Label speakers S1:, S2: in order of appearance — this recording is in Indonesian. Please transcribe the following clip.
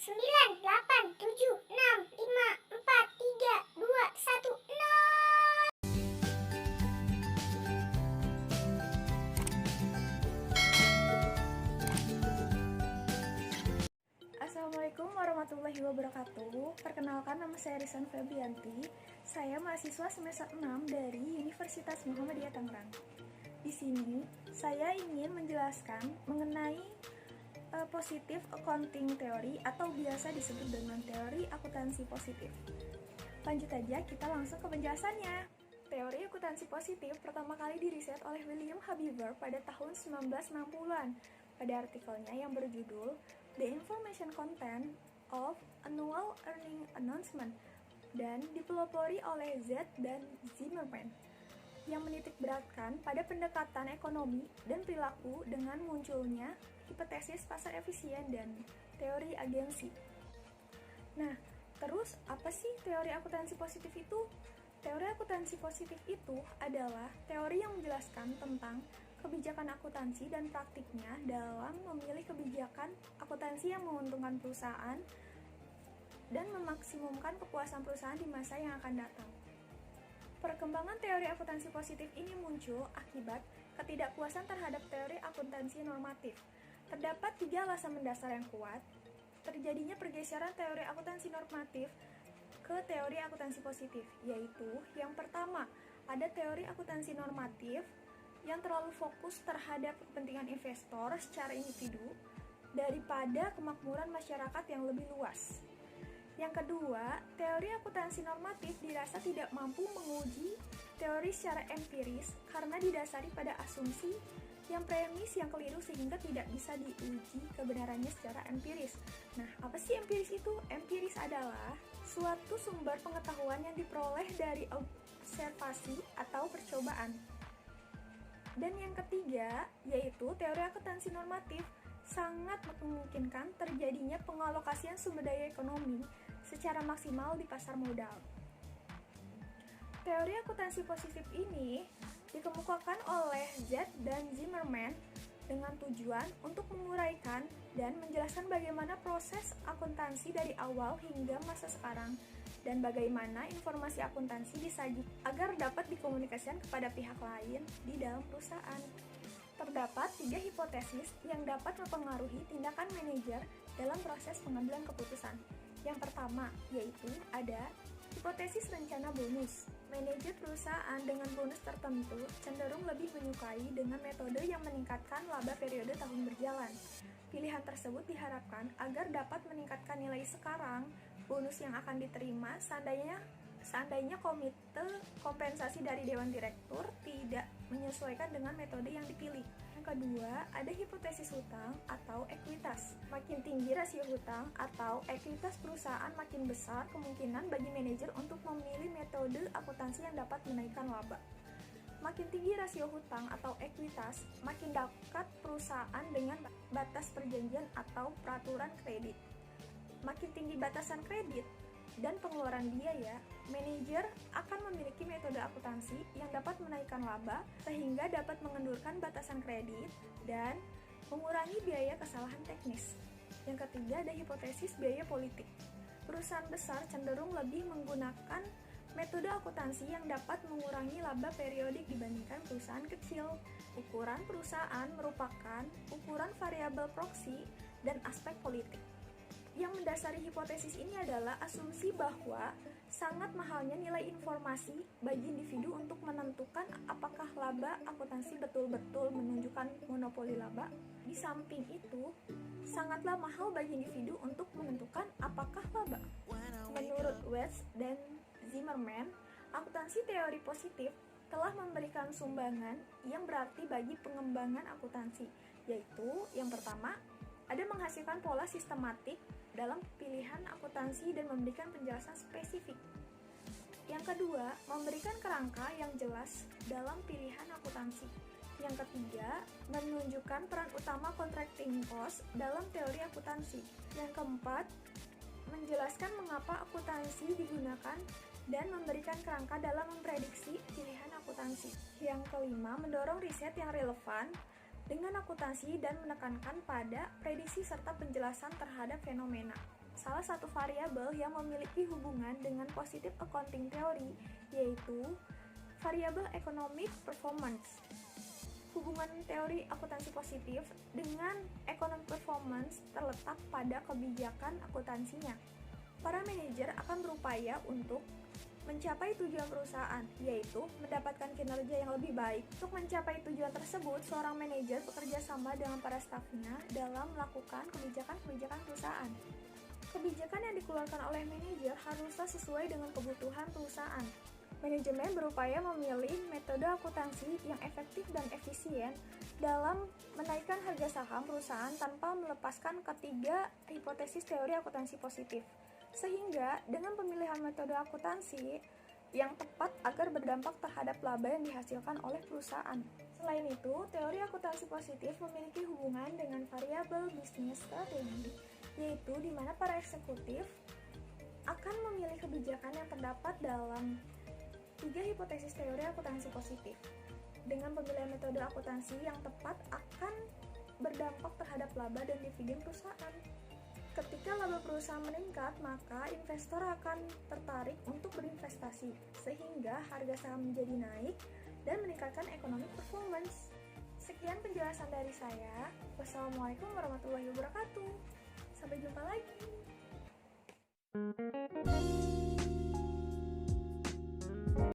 S1: 9, 8, 7, 6, 5, 4, 3, 2, 1, 0.
S2: Assalamualaikum warahmatullahi wabarakatuh. Perkenalkan, nama saya Risan Febrianti. Saya mahasiswa semester 6 dari Universitas Muhammadiyah Tangerang. Di sini saya ingin menjelaskan mengenai positif accounting theory atau biasa disebut dengan teori akuntansi positif. Lanjut aja, kita langsung ke penjelasannya. Teori akuntansi positif pertama kali diriset oleh William Habiber pada tahun 1960-an pada artikelnya yang berjudul The Information Content of Annual Earning Announcement dan dipelopori oleh Z dan Zimmerman yang menitikberatkan pada pendekatan ekonomi dan perilaku dengan munculnya hipotesis pasar efisien dan teori agensi. Nah, terus apa sih teori akuntansi positif itu? Teori akuntansi positif itu adalah teori yang menjelaskan tentang kebijakan akuntansi dan praktiknya dalam memilih kebijakan akuntansi yang menguntungkan perusahaan dan memaksimumkan kepuasan perusahaan di masa yang akan datang. Perkembangan teori akuntansi positif ini muncul akibat ketidakpuasan terhadap teori akuntansi normatif. Terdapat 3 alasan mendasar yang kuat terjadinya pergeseran teori akuntansi normatif ke teori akuntansi positif, yaitu yang pertama, ada teori akuntansi normatif yang terlalu fokus terhadap kepentingan investor secara individu daripada kemakmuran masyarakat yang lebih luas. Yang kedua, teori akuntansi normatif dirasa tidak mampu menguji teori secara empiris karena didasari pada asumsi yang premis yang keliru sehingga tidak bisa diuji kebenarannya secara empiris. Nah, apa sih empiris itu? Empiris adalah suatu sumber pengetahuan yang diperoleh dari observasi atau percobaan. Dan yang ketiga, yaitu teori akuntansi normatif sangat memungkinkan terjadinya pengalokasian sumber daya ekonomi secara maksimal di pasar modal. Teori akuntansi positif ini dikemukakan oleh Z dan Zimmerman dengan tujuan untuk menguraikan dan menjelaskan bagaimana proses akuntansi dari awal hingga masa sekarang dan bagaimana informasi akuntansi disajikan agar dapat dikomunikasikan kepada pihak lain di dalam perusahaan. Terdapat 3 hipotesis yang dapat mempengaruhi tindakan manajer dalam proses pengambilan keputusan. Yang pertama, yaitu ada hipotesis rencana bonus. Manajer perusahaan dengan bonus tertentu cenderung lebih menyukai dengan metode yang meningkatkan laba periode tahun berjalan. Pilihan tersebut diharapkan agar dapat meningkatkan nilai sekarang bonus yang akan diterima seandainya komite kompensasi dari Dewan Direktur tidak menyesuaikan dengan metode yang dipilih. Yang kedua, ada hipotesis hutang atau ekuitas. Makin tinggi rasio hutang atau ekuitas perusahaan, makin besar kemungkinan bagi manajer untuk memilih metode akuntansi yang dapat menaikkan laba. Makin tinggi rasio hutang atau ekuitas, makin dekat perusahaan dengan batas perjanjian atau peraturan kredit. Makin tinggi batasan kredit dan pengeluaran biaya, manajer akan memiliki metode akuntansi yang dapat menaikkan laba sehingga dapat mengendurkan batasan kredit dan mengurangi biaya kesalahan teknis. Yang ketiga, ada hipotesis biaya politik. Perusahaan besar cenderung lebih menggunakan metode akuntansi yang dapat mengurangi laba periodik dibandingkan perusahaan kecil. Ukuran perusahaan merupakan ukuran variabel proksi dan aspek politik. Yang mendasari hipotesis ini adalah asumsi bahwa sangat mahalnya nilai informasi bagi individu untuk menentukan apakah laba akuntansi betul-betul menunjukkan monopoli laba. Di samping itu, sangatlah mahal bagi individu untuk menentukan apakah laba. Menurut West dan Zimmerman, akuntansi teori positif telah memberikan sumbangan yang berarti bagi pengembangan akuntansi, yaitu yang pertama, ada menghasilkan pola sistematik dalam pilihan akuntansi dan memberikan penjelasan spesifik. Yang kedua, memberikan kerangka yang jelas dalam pilihan akuntansi. Yang ketiga, menunjukkan peran utama contracting cost dalam teori akuntansi. Yang keempat, menjelaskan mengapa akuntansi digunakan dan memberikan kerangka dalam memprediksi pilihan akuntansi. Yang kelima, mendorong riset yang relevan dengan akuntansi dan menekankan pada prediksi serta penjelasan terhadap fenomena. salah satu variabel yang memiliki hubungan dengan positive accounting theory, yaitu variabel economic performance. Hubungan teori akuntansi positif dengan economic performance terletak pada kebijakan akuntansinya. Para manajer akan berupaya untuk mencapai tujuan perusahaan, yaitu mendapatkan kinerja yang lebih baik. Untuk mencapai tujuan tersebut, seorang manajer bekerja sama dengan para stafnya dalam melakukan kebijakan-kebijakan perusahaan. Kebijakan yang dikeluarkan oleh manajer haruslah sesuai dengan kebutuhan perusahaan. Manajemen berupaya memilih metode akuntansi yang efektif dan efisien dalam menaikkan harga saham perusahaan tanpa melepaskan ketiga hipotesis teori akuntansi positif. Sehingga dengan pemilihan metode akuntansi yang tepat agar berdampak terhadap laba yang dihasilkan oleh perusahaan. Selain itu, teori akuntansi positif memiliki hubungan dengan variabel bisnis strategi, yaitu di mana para eksekutif akan memilih kebijakan yang terdapat dalam tiga hipotesis teori akuntansi positif. Dengan pemilihan metode akuntansi yang tepat akan berdampak terhadap laba dan dividen perusahaan. Ketika laba perusahaan meningkat, maka investor akan tertarik untuk berinvestasi, sehingga harga saham menjadi naik dan meningkatkan economic performance. Sekian penjelasan dari saya. Wassalamualaikum warahmatullahi wabarakatuh. Sampai jumpa lagi.